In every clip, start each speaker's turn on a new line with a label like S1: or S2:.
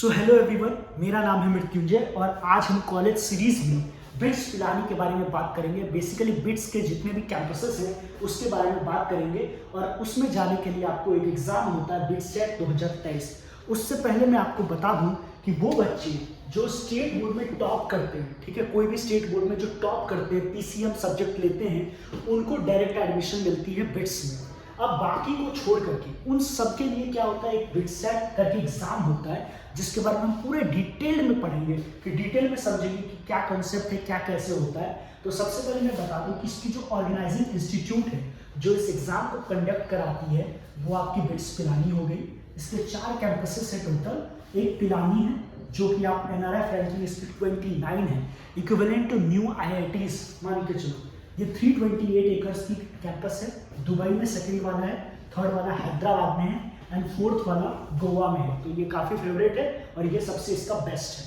S1: So hello everyone, मेरा नाम है मृत्युंजय और आज हम कॉलेज सीरीज में बिट्स पिलानी के बारे में बात करेंगे। बेसिकली बिट्स के जितने भी कैंपसेस हैं उसके बारे में बात करेंगे और उसमें जाने के लिए आपको एक एग्जाम होता है बिट्सटेट 2023। उससे पहले मैं आपको बता दूं कि वो बच्चे जो स्टेट बोर्ड में टॉप करते हैं, ठीक है, कोई भी स्टेट बोर्ड में जो टॉप करते हैं, पीसीएम सब्जेक्ट लेते हैं, उनको डायरेक्ट एडमिशन मिलती है बिट्स में। अब बाकी को छोड़ करके उन सब के लिए क्या होता है, एक बिट्सटेट करके एग्जाम होता है जिसके बारे में हम पूरे डिटेल में पढ़ेंगे, कि डिटेल में समझेंगे कि क्या कंसेप्ट है, क्या कैसे होता है। तो सबसे पहले मैं बता दूं कि इसकी जो ऑर्गेनाइजिंग इंस्टीट्यूट है जो इस एग्जाम को कंडक्ट कराती है वो आपकी बिट्स पिलानी हो गई। इसके 4 कैंपसेस है टोटल। एक पिलानी है जो कि आप NRF रैंकिंग इसकी 29 है, इक्विवेलेंट टू न्यू IITs मान के चलो। ये 328 एकर्स की कैंपस है। दुबई में सेकंड वाला है, थर्ड वाला हैदराबाद में है एंड फोर्थ वाला गोवा में है। तो ये काफ़ी फेवरेट है और ये सबसे इसका बेस्ट है।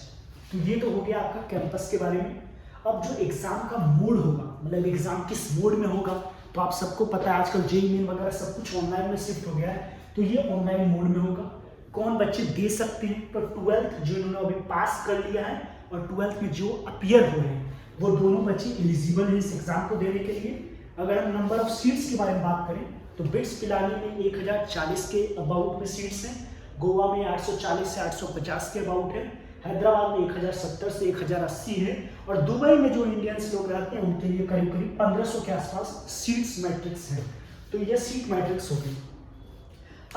S1: तो ये तो हो गया आपका कैंपस के बारे में। अब जो एग्ज़ाम का मोड होगा, मतलब एग्ज़ाम किस मोड में होगा, तो आप सबको पता है आजकल JEE मेन वगैरह सब कुछ ऑनलाइन में शिफ्ट हो गया है। तो ये ऑनलाइन मोड में होगा। कौन बच्चे दे सकते हैं, तो 12th जो इन्होंने अभी पास कर लिया है और 12th में जो अपीयर हो रहे हैं वो दोनों बच्चे एलिजिबल हैं इस एग्ज़ाम को देने के लिए। अगर हम नंबर ऑफ सीट्स के बारे में बात करें तो बिट्स पिलानी में 1040 के अबाउट में सीट्स हैं, गोवा में 840 से 850 के अबाउट है, हैदराबाद में 1070 से 1080 है और दुबई में जो इंडियंस लोग रहते हैं उनके लिए करीब करीब 1500 के आसपास सीट्स मैट्रिक्स है। तो ये सीट मैट्रिक्स हो गई।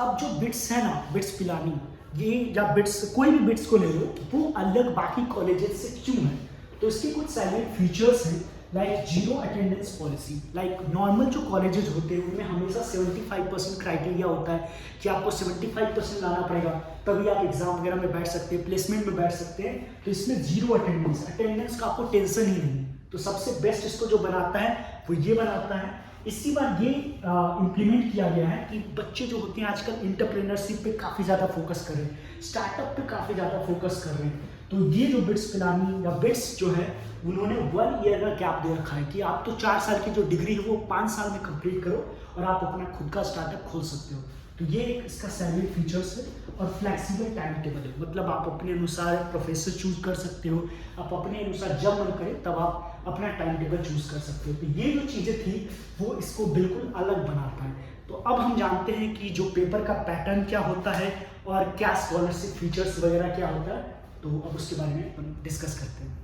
S1: अब जो बिट्स है ना, बिट्स पिलानी, ये या बिट्स कोई भी बिट्स को ले लो, वो अलग बाकी कॉलेजेस से क्यों है, तो इसके कुछ साइलेंट फीचर्स हैं, like zero attendance policy. Like normal जो कॉलेजेस होते हैं उनमें हमेशा 75% क्राइटेरिया होता है कि आपको 75% लाना पड़ेगा तभी आप एग्जाम वगैरह में बैठ सकते हैं, प्लेसमेंट में बैठ सकते हैं। तो इसमें जीरो अटेंडेंस का आपको टेंशन ही नहीं। तो सबसे बेस्ट इसको जो बनाता है वो ये बनाता है। इसी बार ये इम्प्लीमेंट किया गया है कि बच्चे जो होते हैं आजकल इंटरप्रेन्योरशिप पे काफ़ी ज़्यादा फोकस कर रहे हैं, स्टार्टअप पे काफ़ी ज़्यादा फोकस कर रहे हैं। तो ये जो बिट्स पिलानी या बिट्स जो है उन्होंने 1 ईयर का गैप दे रखा है कि आप तो 4 साल की जो डिग्री है वो 5 साल में कंप्लीट करो और आप अपना खुद का स्टार्टअप खोल सकते हो। तो ये एक इसका सैलरी फीचर्स है और फ्लैक्सिबल टाइम टेबल है, मतलब आप अपने अनुसार प्रोफेसर चूज कर सकते हो, आप अपने अनुसार जब मन करे तब आप अपना टाइम टेबल चूज कर सकते हो। तो ये जो चीज़ें थी वो इसको बिल्कुल अलग बनाता है। तो अब हम जानते हैं कि जो पेपर का पैटर्न क्या होता है और क्या स्कॉलरशिप फीचर्स वगैरह क्या होता है, तो अब उसके बारे में हम डिस्कस करते हैं।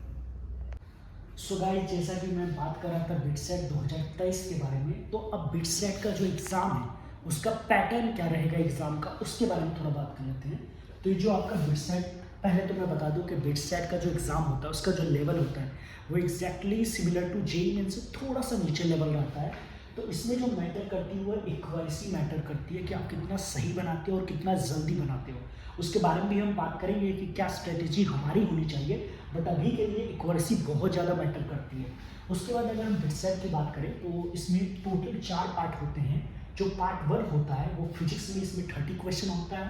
S1: सो गाइस, जैसा कि मैं बात कर रहा था बिट्सटेट 2023 के बारे में, तो अब बिट्सटेट का जो एग्ज़ाम है उसका पैटर्न क्या रहेगा एग्ज़ाम का, उसके बारे में थोड़ा बात कर लेते हैं। तो ये जो आपका बिट्सटेट, पहले तो मैं बता दूं कि बिट्सटेट का जो एग्ज़ाम होता है उसका जो लेवल होता है वो exactly similar to JEE Main से थोड़ा सा नीचे लेवल रहता है। तो इसमें जो मैटर करती है वो एक्यूरेसी मैटर करती है कि आप कितना सही बनाते हो और कितना जल्दी बनाते हो। उसके बारे में भी हम बात करेंगे कि क्या स्ट्रेटेजी हमारी होनी चाहिए, बट अभी के लिए एक्यूरेसी बहुत ज़्यादा मैटर करती है। उसके बाद अगर हम बिट्सटेट की बात करें तो इसमें टोटल 4 पार्ट होते हैं। जो पार्ट 1 होता है वो फिजिक्स में इसमें 30 क्वेश्चन होता है,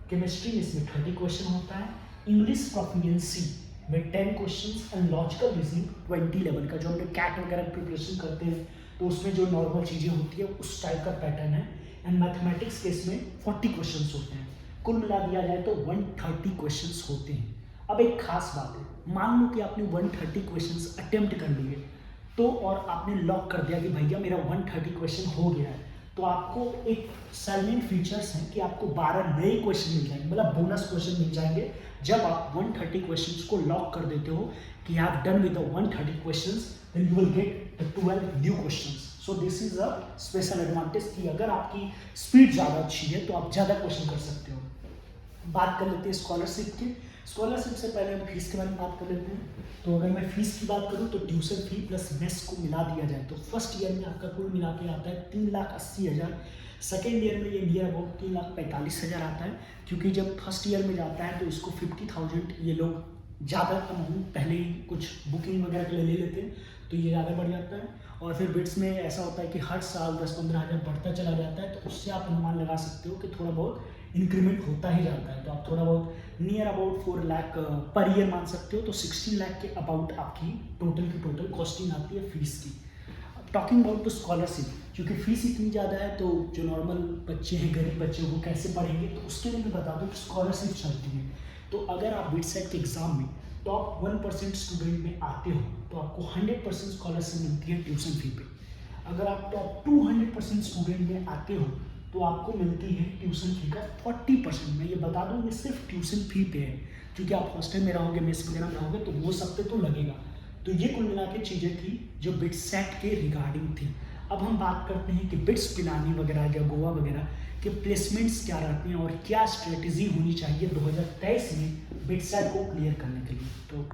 S1: केमिस्ट्री में इसमें 30 क्वेश्चन होता है, इंग्लिश प्रोफिशिएंसी में 10 question and logical reasoning 20 level का, जो हम लोग कैट वगैरह प्रिपरेशन करते हैं तो उसमें जो नॉर्मल चीज़ें होती है उस टाइप का पैटर्न है। एंड मैथमेटिक्स के इसमें 40 क्वेश्चन होते हैं। कुल मिला दिया जाए तो 130 क्वेश्चन होते हैं। अब एक खास बात है, मान लो कि आपने 130 क्वेश्चन अटेम्प्ट कर लिए तो और आपने लॉक कर दिया कि भैया मेरा 130 क्वेश्चन हो गया है, तो आपको एक साइलेंट फीचर्स हैं कि आपको 12 नए क्वेश्चन मिल जाएंगे, मतलब बोनस क्वेश्चन मिल जाएंगे जब आप 130 क्वेश्चंस को लॉक कर देते हो कि I have done with the 130 questions, then you will get the 12 new questions. So this is a special advantage कि अगर आपकी स्पीड ज़्यादा अच्छी है तो आप ज़्यादा क्वेश्चन कर सकते हो। बात कर लेते हैं स्कॉलरशिप की। स्कॉलरशिप से पहले हम फीस के बारे में बात कर लेते हैं। तो अगर मैं फीस की बात करूं तो ट्यूशन फी प्लस मेस को मिला दिया जाए तो फर्स्ट ईयर में आपका कुल मिला के आता है 3,80,000। सेकेंड ईयर में ये नियर अबाउट 3,45,000 आता है, क्योंकि जब फर्स्ट ईयर में जाता है तो इसको 50,000 ये लोग ज़्यादा अमाउंट पहले ही कुछ बुकिंग वगैरह के लिए ले लेते हैं तो ये ज़्यादा बढ़ जाता है। और फिर बिट्स में ऐसा होता है कि हर साल 10-15 हज़ार बढ़ता चला जाता है, तो उससे आप अनुमान लगा सकते हो कि थोड़ा बहुत इंक्रीमेंट होता ही जाता है। तो आप थोड़ा बहुत near about 4 lakh per year मान सकते हो। तो 16 लाख के अबाउट आपकी टोटल की टोटल कॉस्टिंग आती है फीस की। टॉकिंग अबाउट टू स्कॉलरशिप, क्योंकि फीस इतनी ज़्यादा है तो जो नॉर्मल बच्चे हैं, गरीब बच्चे, वो कैसे पढ़ेंगे, तो उसके लिए मैं बता दूँ कि स्कॉलरशिप चलती है। तो अगर आप बिट सेट के एग्जाम में टॉप 1% स्टूडेंट में आते हो तो आपको 100% स्कॉलरशिप मिलती है ट्यूशन फी पे। अगर आप टॉप 200% स्टूडेंट में आते हो तो आपको मिलती है ट्यूशन फी का 40%। मैं ये बता दूँ ये सिर्फ ट्यूशन फी पे है, क्योंकि आप हॉस्टल में रहोगे, मेस वगैरह में रहोगे तो वो सब पे तो लगेगा। तो ये कुल मिला के चीज़ें थी जो बिट सेट के रिगार्डिंग थी। अब हम बात करते हैं कि बिट्स पिलानी वगैरह या गोवा वगैरह के प्लेसमेंट्स क्या रहते हैं और क्या स्ट्रेटजी होनी चाहिए 2023 में बिट सेट को क्लियर करने के लिए। तो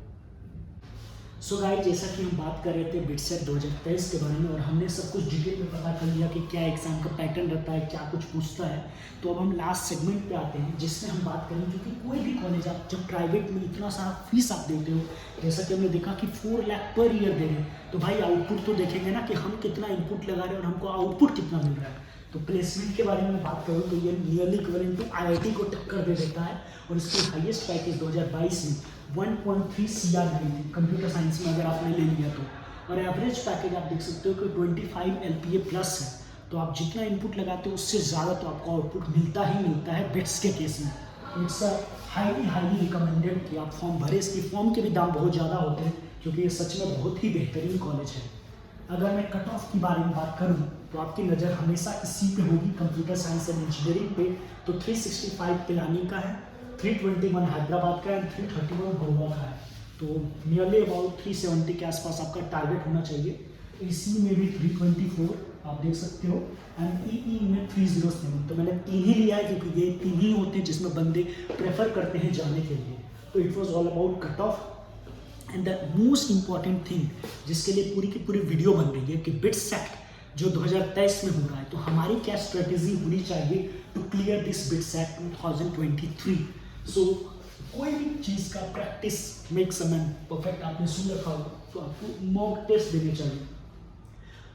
S1: सो गाइस, जैसा कि हम बात कर रहे थे बिट सेट 2023 के बारे में और हमने सब कुछ डिटेल में पता कर लिया कि क्या एग्जाम का पैटर्न रहता है, क्या कुछ पूछता है। तो अब हम लास्ट सेगमेंट पे आते हैं जिसमें हम बात करेंगे, क्योंकि कोई भी कॉलेज आप जब प्राइवेट में इतना सारा फीस आप देते हो, जैसा कि हमने देखा कि 4 लाख पर ईयर दे रहे हैं, तो भाई आउटपुट तो देखेंगे ना कि हम कितना इनपुट लगा रहे हैं और हमको आउटपुट कितना मिल रहा है। तो प्लेसमेंट के बारे में बात करूँ तो ये नियरली इक्विवेलेंट टू IIT को टक्कर दे देता है और इसकी हाईएस्ट पैकेज 2022 में 1.3 CR मिली थी कंप्यूटर साइंस में अगर आपने ले लिया तो। और एवरेज पैकेज आप देख सकते हो कि 25 LPA प्लस है। तो आप जितना इनपुट लगाते हो उससे ज़्यादा तो आपको आउटपुट मिलता ही मिलता है बिट्स के केस में। इट्स हाईली रिकमेंडेड कि आप फॉर्म भरें। इसकी फॉर्म के भी दाम बहुत ज़्यादा होते हैं क्योंकि ये सच में बहुत ही बेहतरीन कॉलेज है। अगर मैं कट ऑफ की बारे में बात करूं तो आपकी नज़र हमेशा इसी पे होगी, कंप्यूटर साइंस एंड इंजीनियरिंग पे। तो 365 पिलानी का है, 321 हैदराबाद का एंड 331 गोवा का है। तो नियरली अबाउट 370 के आसपास आपका टारगेट होना चाहिए। इसी में भी 324 आप देख सकते हो एंड ई में 307। तो मैंने 3 ही लिया है क्योंकि ये 3 ही होते हैं जिसमें बंदे प्रेफर करते हैं जाने के लिए। तो it was all about cut off and the most important thing जिसके लिए पूरी की पूरी वीडियो बन रही है कि बिट सेट जो 2023 में हो रहा है, तो हमारी क्या स्ट्रेटेजी होनी चाहिए to clear this bit set 2023। So कोई भी चीज़ का practice makes a man perfect, आपने सुन रखा होगा। तो आपको मॉक टेस्ट देने चाहिए।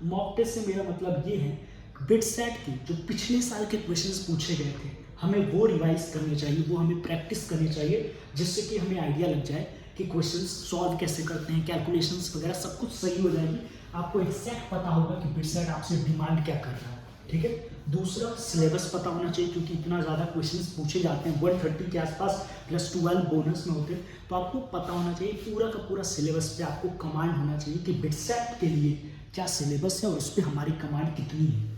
S1: मॉक टेस्ट से मेरा मतलब ये है बिट सेट के जो पिछले साल के क्वेश्चंस पूछे गए थे हमें वो रिवाइज करने चाहिए, वो हमें प्रैक्टिस करनी चाहिए, जिससे कि हमें आइडिया लग जाए कि क्वेश्चंस सॉल्व कैसे करते हैं, कैलकुलेशंस वगैरह सब कुछ सही हो जाएगी। आपको एग्जैक्ट पता होगा कि बिट सेट आपसे डिमांड क्या कर रहा है। ठीक है। दूसरा, सिलेबस पता होना चाहिए क्योंकि इतना ज़्यादा क्वेश्चंस पूछे जाते हैं, 130 के आसपास प्लस 12 बोनस में होते हैं। तो आपको पता होना चाहिए पूरा का पूरा सिलेबस पे आपको कमांड होना चाहिए कि बिट सेट के लिए क्या सिलेबस है और उस पर हमारी कमांड कितनी है।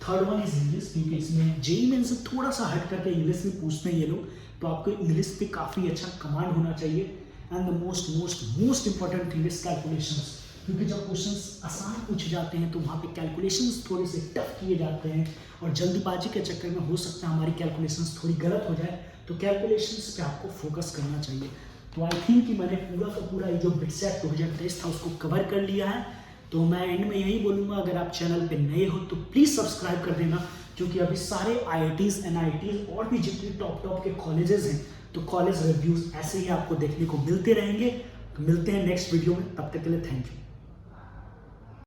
S1: थर्ड वन इज इंग्लिश, क्योंकि इसमें जेईई मेंस से थोड़ा सा हट करके इंग्लिश में पूछते हैं ये लोग, तो आपको इंग्लिश पे काफ़ी अच्छा कमांड होना चाहिए। And the most important thing is calculations, क्योंकि जब क्वेश्चंस आसान पूछे जाते हैं तो वहाँ पे कैलकुलेशंस थोड़े से टफ किए जाते हैं और जल्दबाजी के चक्कर में हो सकता है हमारी कैलकुलेशंस थोड़ी गलत हो जाए। तो कैलकुलेशंस पे आपको फोकस करना चाहिए। तो आई थिंक कि मैंने पूरा का पूरा ये जो बिट सेट 2023 था उसको कवर कर लिया है। तो मैं एंड में यही बोलूँगा, अगर आप चैनल पे नए हो तो प्लीज़ सब्सक्राइब कर देना, क्योंकि अभी सारे IITs NITs और भी जितने टॉप के कॉलेजेस हैं तो कॉलेज रिव्यूज़ ऐसे ही आपको देखने को मिलते रहेंगे। तो मिलते हैं नेक्स्ट वीडियो में, तब तक के लिए थैंक यू।